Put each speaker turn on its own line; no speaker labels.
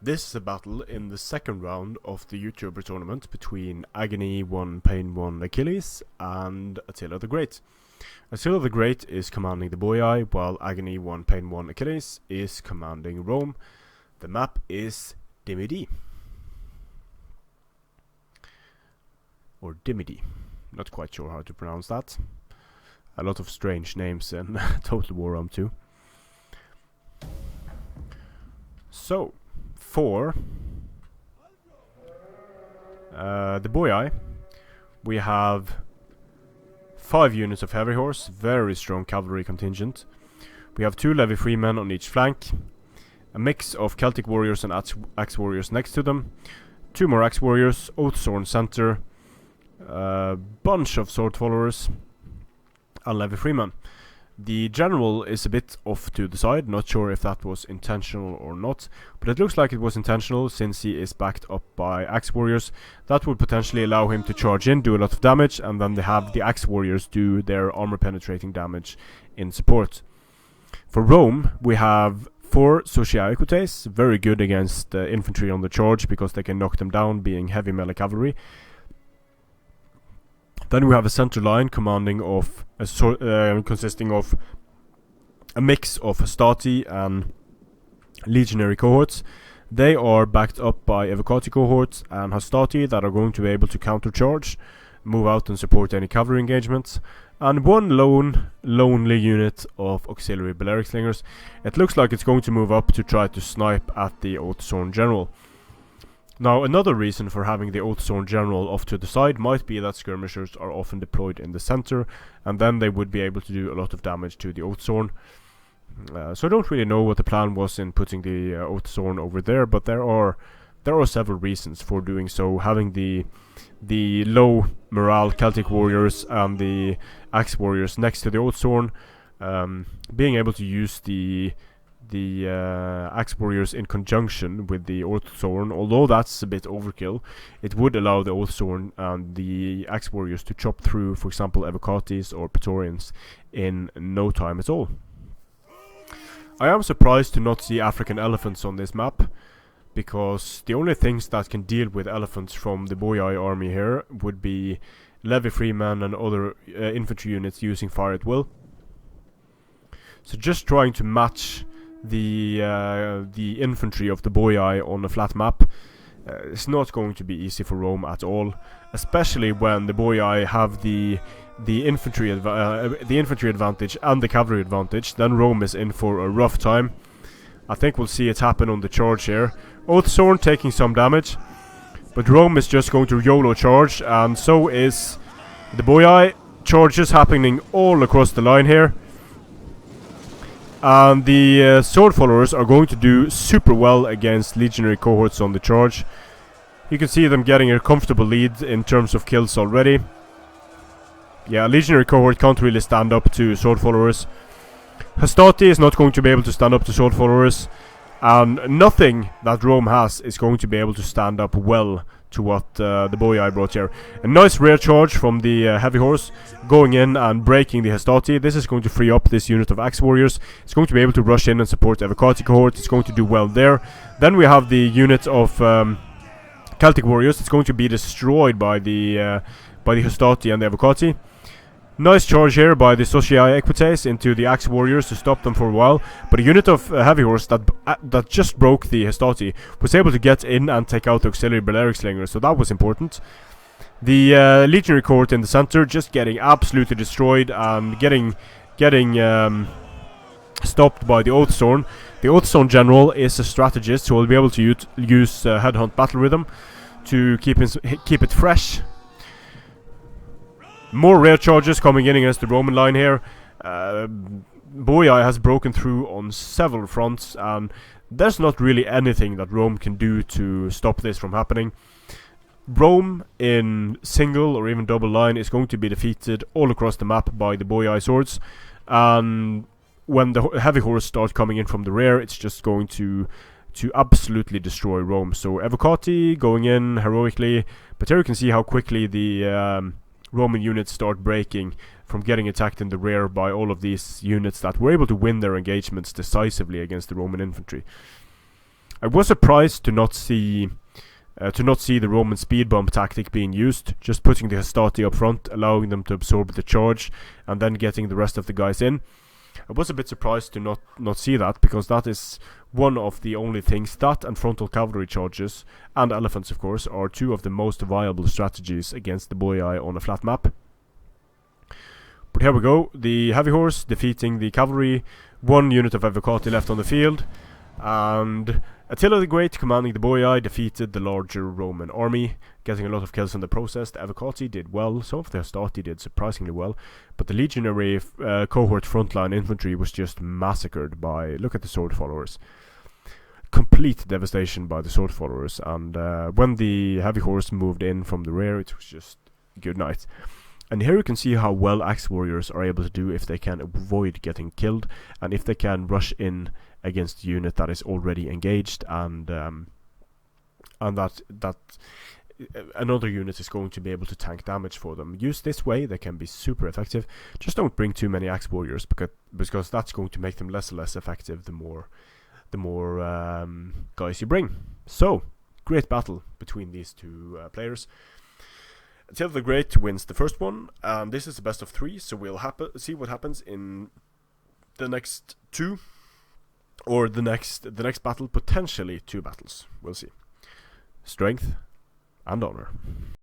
This is a battle in the second round of the YouTuber tournament between Aggony1Pain1Achilles and Attila the Great. Attila the Great is commanding the Boii, while Aggony1Pain1Achilles is commanding Rome. The map is Dimmidi. Or Dimmidi. Not quite sure how to pronounce that. A lot of strange names in Total War Rome 2. So, for the Boii, we have 5 units of heavy horse, very strong cavalry contingent. We have 2 levy freemen on each flank, a mix of Celtic warriors and axe warriors next to them, 2 more axe warriors, Oathsworn center, a bunch of sword followers, and levy freemen. The general is a bit off to the side, not sure if that was intentional or not, but it looks like it was intentional since he is backed up by axe warriors. That would potentially allow him to charge in, do a lot of damage, and then they have the axe warriors do their armor penetrating damage in support. For Rome, we have 4 Sociai Equites, very good against infantry on the charge because they can knock them down, being heavy melee cavalry. Then we have a center line consisting of a mix of Hastati and legionary cohorts. They are backed up by Evocati cohorts and Hastati that are going to be able to countercharge, move out and support any cavalry engagements, and 1 lonely unit of auxiliary Balearic slingers. It looks like it's going to move up to try to snipe at the Oathsworn general. Now, another reason for having the Oathsworn general off to the side might be that skirmishers are often deployed in the center, and then they would be able to do a lot of damage to the Oathsworn. So I don't really know what the plan was in putting the Oathsworn over there, but there are several reasons for doing so. Having the low morale Celtic warriors and the axe warriors next to the Oathsworn, being able to use the axe warriors in conjunction with the Oathsworn, although that's a bit overkill, it would allow the Oathsworn and the axe warriors to chop through, for example, Evocatis or Praetorians in no time at all. I am surprised to not see African elephants on this map, because the only things that can deal with elephants from the Boii army here would be levy freemen and other infantry units using fire at will. So just trying to match the infantry of the Boii on a flat map is not going to be easy for Rome at all, especially when the Boii have the infantry advantage and the cavalry advantage. Then Rome is in for a rough time. I think we'll see it happen on the charge here. Oathsworn taking some damage, but Rome is just going to YOLO charge, and so is the Boii. Charges happening all across the line here. And the sword followers are going to do super well against legionary cohorts on the charge. You can see them getting a comfortable lead in terms of kills already. Yeah, legionary cohort can't really stand up to sword followers. Hastati is not going to be able to stand up to sword followers. And nothing that Rome has is going to be able to stand up well to what the Boii brought here. A nice rear charge from the heavy horse, going in and breaking the Hastati. This is going to free up this unit of axe warriors. It's going to be able to rush in and support the Evocati cohort. It's going to do well there. Then we have the unit of Celtic warriors. It's going to be destroyed by the Hastati and the Evocati. Nice charge here by the Sociai Equites into the axe warriors to stop them for a while, but a unit of heavy horse that just broke the Hastati was able to get in and take out the auxiliary Balearic slingers, so that was important. The legionary cohort in the center just getting absolutely destroyed and getting stopped by the Oathsworn. The Oathsworn general is a strategist who will be able to use headhunt battle rhythm to keep it fresh. More rear charges coming in against the Roman line here. Boii has broken through on several fronts, and there's not really anything that Rome can do to stop this from happening. Rome in single or even double line is going to be defeated all across the map by the Boii swords, and when the heavy horse start coming in from the rear, it's just going to absolutely destroy Rome. So Evocati going in heroically, but here you can see how quickly the Roman units start breaking from getting attacked in the rear by all of these units that were able to win their engagements decisively against the Roman infantry. I was surprised to not see the Roman speed bump tactic being used, just putting the Hastati up front, allowing them to absorb the charge, and then getting the rest of the guys in. I was a bit surprised to not see that, because that is one of the only things, that and frontal cavalry charges, and elephants of course, are two of the most viable strategies against the Boii on a flat map. But here we go, the heavy horse defeating the cavalry, 1 unit of Evocati left on the field, and Attila the Great, commanding the Boii, defeated the larger Roman army, getting a lot of kills in the process. The Evocati did well, some of the Hastati did surprisingly well, but the legionary cohort frontline infantry was just massacred by, look at the sword followers. Complete devastation by the sword followers, and when the heavy horse moved in from the rear, it was just good night. And here you can see how well axe warriors are able to do if they can avoid getting killed, and if they can rush in against a unit that is already engaged, and that another unit is going to be able to tank damage for them. Used this way, they can be super effective. Just don't bring too many axe warriors, because that's going to make them less and less effective the more guys you bring. So, great battle between these two players. Attila the Great wins the first one, and this is the best of 3, so we'll see what happens in the next 2, or the next battle, potentially 2 battles. We'll see. Strength and honor.